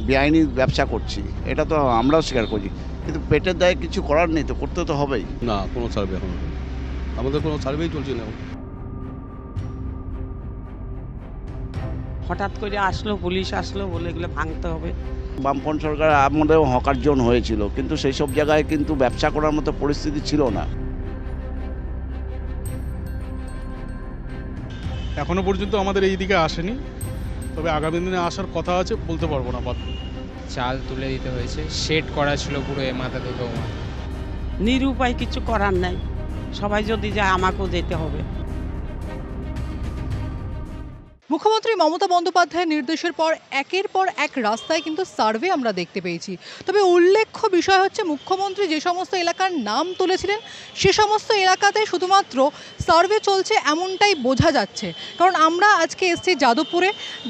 বেআইনি ব্যবসা করছি, এটা তো আমরাও স্বীকার করি, কিন্তু পেটের দায়ে কিছু করার নেই, তো করতে তো হবেই। না, কোনো সার্ভে এখন আমাদের কোনো সার্ভেই চলছে না। হঠাৎ করে আসলো, পুলিশ আসলো বলে এগুলো ভাঙতে হবে। বামপন্থ সরকার আমলেও হকার জোন হয়েছিল, কিন্তু সেই সব জায়গায় কিন্তু ব্যবসা করার মতো পরিস্থিতি ছিল না। এখনো পর্যন্ত আমাদের এই দিকে আসেনি, তবে আগামী দিনে আসার কথা আছে, বলতে পারবো না। চাল তুলে দিতে হয়েছে, শেড করা ছিল পুরো এ মাথা থেকে ও মাথা। নিরুপায় কিছু করার নাই, সবাই যদি যায় আমাকেও যেতে হবে। মুখ্যমন্ত্রী মমতা বন্দ্যোপাধ্যায়ের নির্দেশের পর একের পর এক রাস্তায় কিন্তু সার্ভে আমরা দেখতে পেয়েছি। তবে উল্লেখ্য বিষয় হচ্ছে, মুখ্যমন্ত্রী যে সমস্ত এলাকার নাম তুলেছিলেন সে সমস্ত এলাকাতে শুধুমাত্র সার্ভে চলছে এমনটাই বোঝা যাচ্ছে। কারণ আমরা আজকে এসেছি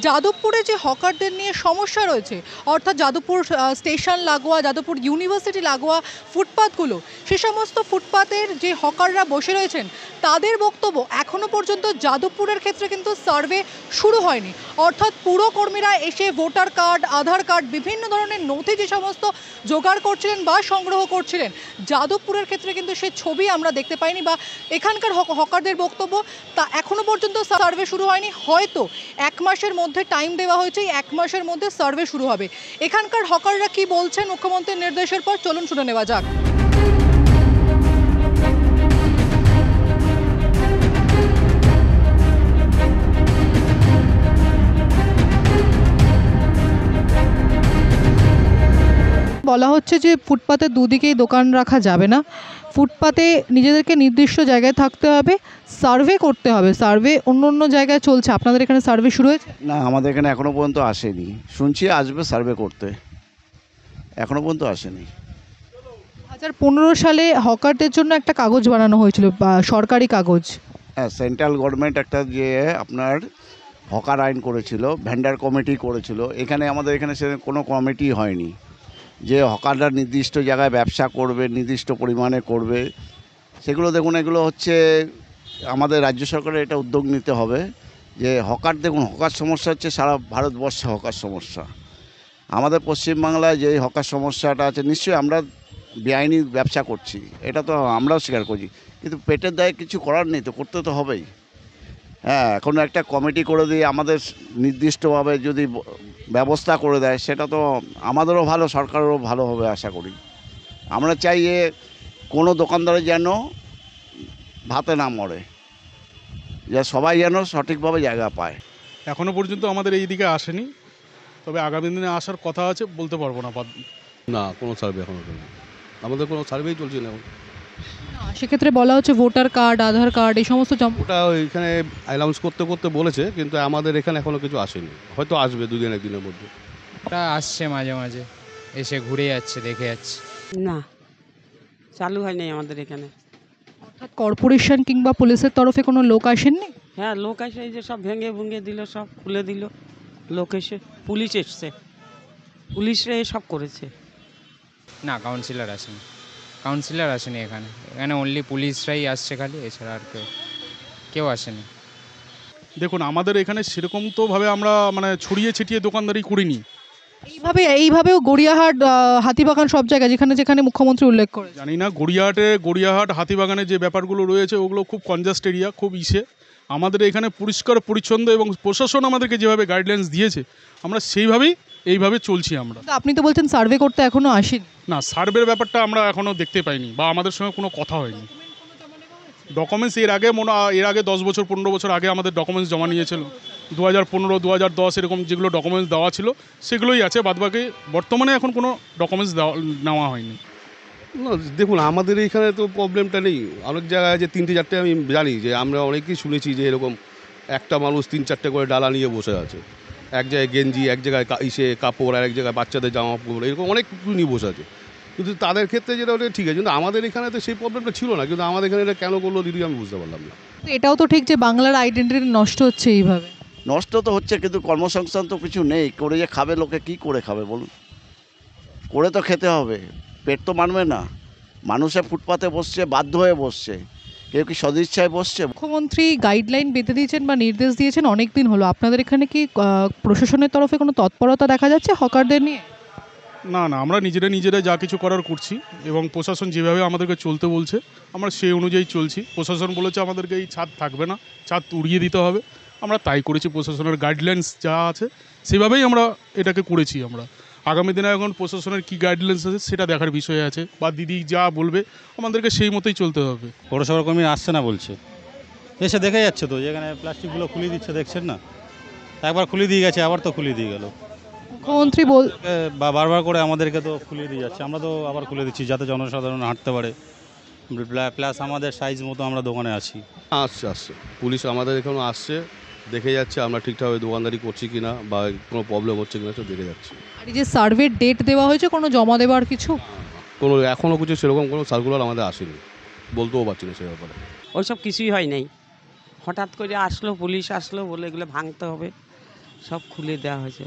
যাদবপুরে যে হকারদের নিয়ে সমস্যা রয়েছে, অর্থাৎ যাদবপুর স্টেশন লাগোয়া, যাদবপুর ইউনিভার্সিটি লাগোয়া ফুটপাথগুলো, সে সমস্ত ফুটপাতের যে হকাররা বসে রয়েছেন তাদের বক্তব্য, এখনও পর্যন্ত যাদবপুরের ক্ষেত্রে কিন্তু সার্ভে শুরু হয়নি। অর্থাৎ পুরকর্মীরা এসে ভোটার কার্ড, আধার কার্ড, বিভিন্ন ধরনের নথি যে সমস্ত জোগাড় করছিলেন বা সংগ্রহ করছিলেন, যাদবপুরের ক্ষেত্রে কিন্তু সে ছবি আমরা দেখতে পাইনি। বা এখানকার হকারদের বক্তব্য, তা এখনও পর্যন্ত সার্ভে শুরু হয়নি। হয়তো 1 মাসের মধ্যে টাইম দেওয়া হয়েছে, 1 মাসের মধ্যে সার্ভে শুরু হবে। এখানকার হকাররা কি বলছেন মুখ্যমন্ত্রীর নির্দেশের পর, চলুন শুনে নেওয়া যাক। বলা হচ্ছে যে ফুটপাতের দুদিকেই দোকান রাখা যাবে না, ফুটপাতে নিজেদেরকে নির্দিষ্ট জায়গায় থাকতে হবে, সার্ভে করতে হবে। সার্ভে অন্য অন্য জায়গায় চলছে, আপনাদের এখানে সার্ভে শুরু হয়েছে? না, আমাদের এখানে এখনও পর্যন্ত আসেনি, শুনছি আসবে সার্ভে করতে, এখনও পর্যন্ত আসেনি। 2015 সালে হকারদের জন্য একটা কাগজ বানানো হয়েছিল, বা সরকারি কাগজ। হ্যাঁ, সেন্ট্রাল গভর্নমেন্ট একটা যে আপনার হকার আইন করেছিল, ভেন্ডার কমিটি করেছিল। এখানে আমাদের এখানে সে কোনো কমিটি হয়নি যে হকাররা নির্দিষ্ট জায়গায় ব্যবসা করবে, নির্দিষ্ট পরিমাণে করবে। সেগুলো দেখুন, এগুলো হচ্ছে আমাদের রাজ্য সরকারের এটা উদ্যোগ নিতে হবে যে হকার, দেখুন হকার সমস্যা হচ্ছে সারা ভারতবর্ষে হকার সমস্যা। আমাদের পশ্চিমবাংলায় যে হকার সমস্যাটা আছে, নিশ্চয়ই আমরা বেআইনি ব্যবসা করছি, এটা তো আমরাও স্বীকার করি, কিন্তু পেটের দায়ে কিছু করার নেই, তো করতে তো হবেই। হ্যাঁ, এখন একটা কমিটি করে দিয়ে আমাদের নির্দিষ্টভাবে যদি ব্যবস্থা করে দেয়, সেটা তো আমাদেরও ভালো, সরকারেরও ভালো হবে আশা করি। আমরা চাই যে কোনো দোকানদারে যেন ভাতে না মরে, যে সবাই যেন সঠিকভাবে জায়গা পায়। এখনো পর্যন্ত আমাদের এই দিকে আসেনি, তবে আগামী দিনে আসার কথা আছে, বলতে পারবো না। না, কোনো সার্ভে এখনো চলছে, আমাদের কোনো সার্ভেই চলছে না। সেক্ষেত্রে বলা হচ্ছে ভোটার কার্ড, আধার কার্ড, এই সমস্ত ওটা ওইখানে অ্যানাউন্স করতে করতে বলেছে, কিন্তু আমাদের এখানে এখনো কিছু আসেনি, হয়তো আসবে 2 দিন 1 দিনের মধ্যে। ওটা আসছে মাঝে মাঝে, এসে ঘুরে যাচ্ছে, দেখে যাচ্ছে। না, চালু হয়নি আমাদের এখানে। অর্থাৎ কর্পোরেশন কিংবা পুলিশের তরফে কোনো লোক আসেননি? হ্যাঁ, লোক এসে এই যে সব ভেঙে ভুঙে দিল, সব খুলে দিল। লোক এসে, পুলিশ এসছে, পুলিশরা সব করেছে। না, কাউন্সিলর আসেনি এখানে। এখানে অনলি পুলিশরাই আসছে খালি, এছাড়া আর কেউ আসেনি। দেখুন, আমাদের এখানে সেরকম তো ভাবে আমরা ছড়িয়ে ছিটিয়ে দোকানদারি করিনি। এইভাবেও গড়িয়াহাট, হাতিবাগান, সব জায়গায় যেখানে যেখানে মুখ্যমন্ত্রী উল্লেখ করেছে। জানি না, গড়িয়াহাট হাতিবাগানে যে ব্যাপারগুলো রয়েছে ওগুলো খুব কনজাস্ট এরিয়া, খুব আমাদের এখানে পরিষ্কার পরিচ্ছন্ন, এবং প্রশাসন আমাদেরকে যেভাবে গাইডলাইন্স দিয়েছে আমরা সেইভাবেই এইভাবে চলছি আমরা। আপনি তো বলছেন সার্ভে করতে এখনো আসেনি। না, সার্ভের ব্যাপারটা আমরা এখনও দেখতে পাইনি, বা আমাদের সঙ্গে কোনো কথা হয়নি। ডকুমেন্টস এর আগে 10 বছর 15 বছর আগে আমাদের ডকুমেন্টস জমা নিয়েছিল, 2015 2010 এরকম যেগুলো ডকুমেন্টস দেওয়া ছিল সেগুলোই আছে, বাদবাকি বর্তমানে এখন কোনো ডকুমেন্টস নেওয়া হয়নি। না, দেখুন আমাদের এইখানে তো প্রবলেমটা নেই। অনেক জায়গায় যে 3টে 4টে আমি জানি, যে আমরা অনেকেই শুনেছি যে এরকম একটা মানুষ 3-4টে করে ডালা নিয়ে বসে আছে, এক জায়গায় গেঞ্জি, এক জায়গায় কাপড়, আর এক জায়গায় বাচ্চাদের জামা কাপড়, এরকম অনেক কিছু নিয়ে বসে আছে। কিন্তু তাদের ক্ষেত্রে যেটা ওটা ঠিক আছে, কিন্তু আমাদের এখানে তো সেই প্রবলেমটা ছিল না। কিন্তু আমাদের এখানে এটা কেন করলো দিদি আমি বুঝতে পারলাম না। এটাও তো ঠিক যে বাংলার আইডেন্টিটি নষ্ট হচ্ছে এইভাবে। নষ্ট তো হচ্ছে, কিন্তু কর্মসংস্থান তো কিছু নেই, করে যে খাবে লোকে, কি করে খাবে বলুন? করে তো খেতে হবে, পেট তো মানবে না। মানুষে ফুটপাতে বসছে, বাধ্য হয়ে বসছে, কেউ কি সদিচ্ছায় বসছে? মুখ্যমন্ত্রী গাইডলাইন বেঁধে দিয়েছেন বা নির্দেশ দিয়েছেন অনেক দিন হলো, আপনাদের এখানে কি প্রশাসনের তরফে কোনো তৎপরতা দেখা যাচ্ছে হকারদের নিয়ে? না না, আমরা নিজেরা যা কিছু করার করছি এবং প্রশাসন যেভাবে আমাদেরকে চলতে বলছে আমরা সেই অনুযায়ী চলছি। প্রশাসন বলেছে আমাদেরকে এই ছাদ থাকবে না, ছাদ উড়িয়ে দিতে হবে, আমরা তাই করেছি। প্রশাসনের গাইডলাইন্স যা আছে সেভাবেই আমরা এটাকে করেছি। আমরা আগামী দিনে এখন প্রশাসনের কী গাইডলাইন্স আছে সেটা দেখার বিষয় আছে, বা দিদি যা বলবে আমাদেরকে সেই মতোই চলতে হবে। পৌরসভার কর্মী আসছে না বলছে, এসে দেখে যাচ্ছে তো যেখানে প্লাস্টিকগুলো খুলে দিচ্ছে, দেখছেন না? একবার খুলে দিয়ে গেছে, আবার তো খুলে দিয়ে গেল। মুখ্যমন্ত্রী বা বারবার করে আমাদেরকে তো খুলে দিয়ে যাচ্ছে, আমরা তো আবার খুলে দিচ্ছি যাতে জনসাধারণ হাঁটতে পারে, প্লাস আমাদের সাইজ মতো আমরা দোকানে আছি। আসছে পুলিশ আমাদের এখানে আসছে, দেখে যাচ্ছে আমরা ঠিকঠাকভাবে দোকানদারি করছি কিনা বা কোনো প্রবলেম হচ্ছে কিনা সব দেখে যাচ্ছে। আর এই যে সার্ভের ডেট দেওয়া হয়েছে, কোনো জমা দেওয়ার কিছু? কোনো এখনও কিছু সেরকম কোনো সার্কুলার আমাদের আসেনি, বলতেও পারছি না সে ব্যাপারে। ওইসব কিছুই হয় নাই, হঠাৎ করে আসলো, পুলিশ আসলো বলে এগুলো ভাঙতে হবে, সব খুলে দেওয়া হয়েছে।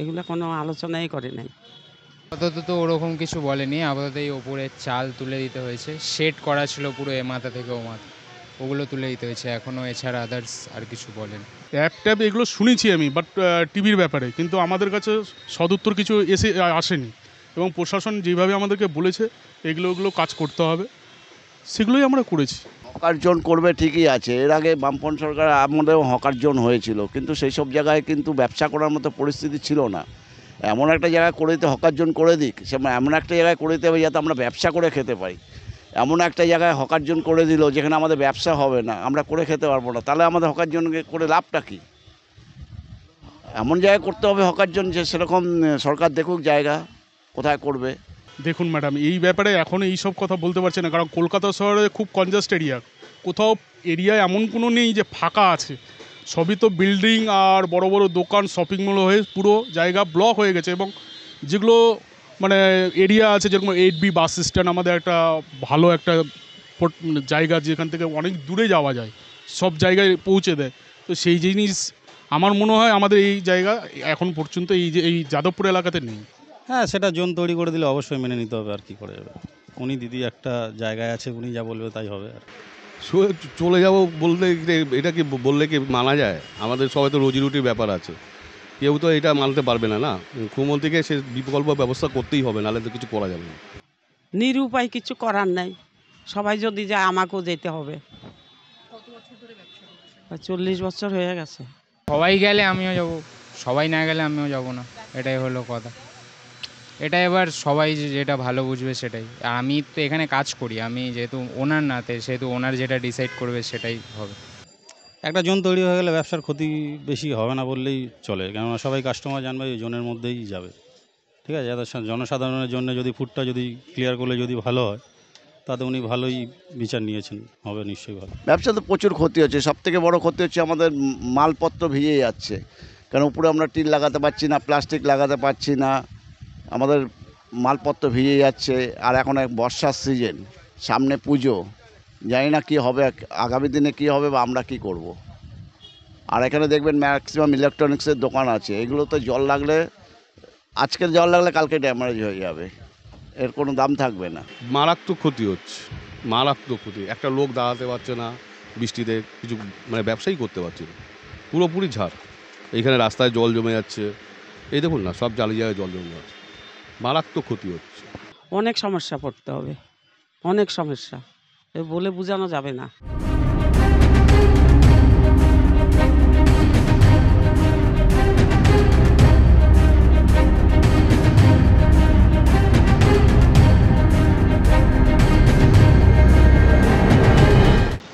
এগুলো কোনো আলোচনাই করে নাই। আপাতত তো ওরকম কিছু বলেনি, আপাতত এই ওপরের চাল তুলে দিতে হয়েছে, শেড করা ছিল পুরো এ মাথা থেকে ও মাথা, ওগুলো তুলে দিতে হয়েছে এখনও, এছাড়া আদার্স আর কিছু বলেন। অ্যাপ ট্যাপ এগুলো শুনেছি আমি, বাট টিভির ব্যাপারে, কিন্তু আমাদের কাছে সদুত্তর কিছু আসেনি। এবং প্রশাসন যেভাবে আমাদেরকে বলেছে ওগুলো কাজ করতে হবে, সেগুলোই আমরা করেছি। হকার জোন করবে ঠিকই আছে, এর আগে বামপন্থ সরকার আমলেও হকার জোন হয়েছিল, কিন্তু সেই সব জায়গায় কিন্তু ব্যবসা করার মতো পরিস্থিতি ছিল না। এমন একটা জায়গায় করে দিতে, হকার জোন করে দিক, সে এমন একটা জায়গায় করে দিতে হবে যাতে আমরা ব্যবসা করে খেতে পারি। এমন একটা জায়গায় হকার জোন করে দিল যেখানে আমাদের ব্যবসা হবে না, আমরা করে খেতে পারবো না, তাহলে আমাদের হকার জোনকে করে লাভটা কী? এমন জায়গায় করতে হবে হকার জোন যে সেরকম সরকার দেখুক জায়গা কোথায় করবে। দেখুন ম্যাডাম, এই ব্যাপারে এখন এই সব কথা বলতে পারছি না, কারণ কলকাতা শহরে খুব কনজাস্ট এরিয়া, কোথাও এরিয়ায় এমন কোনো নেই যে ফাঁকা আছে, সবই তো বিল্ডিং আর বড় বড় দোকান, শপিং মল হয়ে পুরো জায়গা ব্লক হয়ে গেছে। এবং যেগুলো মানে এরিয়া আছে, যেরকম 8B বাস স্ট্যান্ড, আমাদের একটা ভালো একটা জায়গা যেখান থেকে অনেক দূরে যাওয়া যায়, সব জায়গায় পৌঁছে দেয়। তো সেই জিনিস আমার মনে হয় আমাদের এই জায়গা এখন পর্যন্ত এই যাদবপুর এলাকাতে নেই। হ্যাঁ, সেটা জোন তৈরি করে দিলে অবশ্যই মেনে নিতে হবে, আর কি করে যাবে। উনি দিদি একটা জায়গায় আছে, উনি যা বলবে তাই হবে। আর চলে যাব বলতে এটা কি বললে কি মানা যায়? আমাদের সবাই তো রুজি রুটির ব্যাপার আছে, কেউ তো এটা মানতে পারবে না। না, মুখ্যমন্ত্রীকে সে বিকল্প ব্যবস্থা করতেই হবে, নাহলে তো কিছু করা যাবে না। নিরুপায়, কিছু করার নাই, সবাই যদি যায় আমাকেও যেতে হবে। 40 বছর হয়ে গেছে। সবাই গেলে আমিও যাব, সবাই না গেলে আমিও যাব না, এটাই হলো কথা। এটা এবার সবাই যেটা ভালো বুঝবে সেটাই। আর আমি তো এখানে কাজ করি, আমি যেহেতু ওনার নাতে, সেহেতু ওনার যেটা ডিসাইড করবে সেটাই হবে। একটা জোন তৈরি হয়ে গেলে ব্যবসার ক্ষতি বেশি হবে না বললেই চলে, কেননা সবাই কাস্টমার জানবে এই জোনের মধ্যেই যাবে। ঠিক আছে, যাতে জনসাধারণের জন্য যদি ফুডটা যদি ক্লিয়ার করলে যদি ভালো হয়, তাতে উনি ভালোই বিচার নিয়েছেন, হবে নিশ্চয়ই ভালো। ব্যবসা তো প্রচুর ক্ষতি হচ্ছে, সবথেকে বড় ক্ষতি হচ্ছে আমাদের মালপত্র ভিজে যাচ্ছে, কারণ উপরে আমরা টিন লাগাতে পারছি না, প্লাস্টিক লাগাতে পারছি না, আমাদের মালপত্র ভিজে যাচ্ছে। আর এখন এক বর্ষার সিজন, সামনে পুজো, জানি না কী হবে, আগামী দিনে কী হবে বা আমরা কী করব। আর এখানে দেখবেন ম্যাক্সিমাম ইলেকট্রনিক্সের দোকান আছে, এগুলোতে জল লাগলে, আজকের জল লাগলে কালকে ড্যামেজ হয়ে যাবে, এর কোনো দাম থাকবে না। মারাত্মক ক্ষতি হচ্ছে, মারাত্মক ক্ষতি। একটা লোক দাঁড়াতে পারছে না বৃষ্টিতে, কিছু মানে ব্যবসাই করতে পারছে না, পুরোপুরি ঝাড়। এইখানে রাস্তায় জল জমে যাচ্ছে, এই দেখুন না, সব জালি জায়গায় জল জমে যাচ্ছে, মারাত্মক ক্ষতি হচ্ছে। অনেক সমস্যা পড়তে হবে, অনেক সমস্যা, এ বলে বোঝানো যাবে না।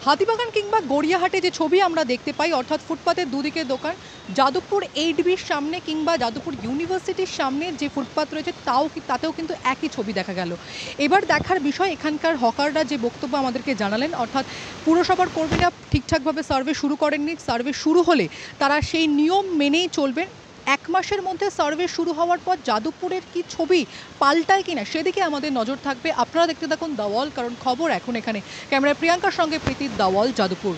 হাতিবাগান কিংবা গড়িয়াহাটে যে ছবি আমরা দেখতে পাই, অর্থাৎ ফুটপাতের দুদিকে দোকান, যাদবপুর 8Bর সামনে কিংবা যাদবপুর ইউনিভার্সিটির সামনে যে ফুটপাত রয়েছে তাতেও কিন্তু একই ছবি দেখা গেল। এবার দেখার বিষয় এখানকার হকাররা যে বক্তব্য আমাদেরকে জানালেন, অর্থাৎ পুরসভার কর্মীরা ঠিকঠাকভাবে সার্ভে শুরু করেননি, সার্ভে শুরু হলে তারা সেই নিয়ম মেনেই চলবেন। 1 মাসের মধ্যে সার্ভে শুরু হওয়ার পর যাদবপুরের কি ছবি পাল্টায় কিনা সেদিকে আমাদের নজর থাকবে। আপনারা দেখতে থাকুন দ্য ওয়াল, কারণ খবর এখন এখানে। ক্যামেরায় প্রিয়াঙ্কার সঙ্গে প্রীতি, দ্য ওয়াল, যাদবপুর।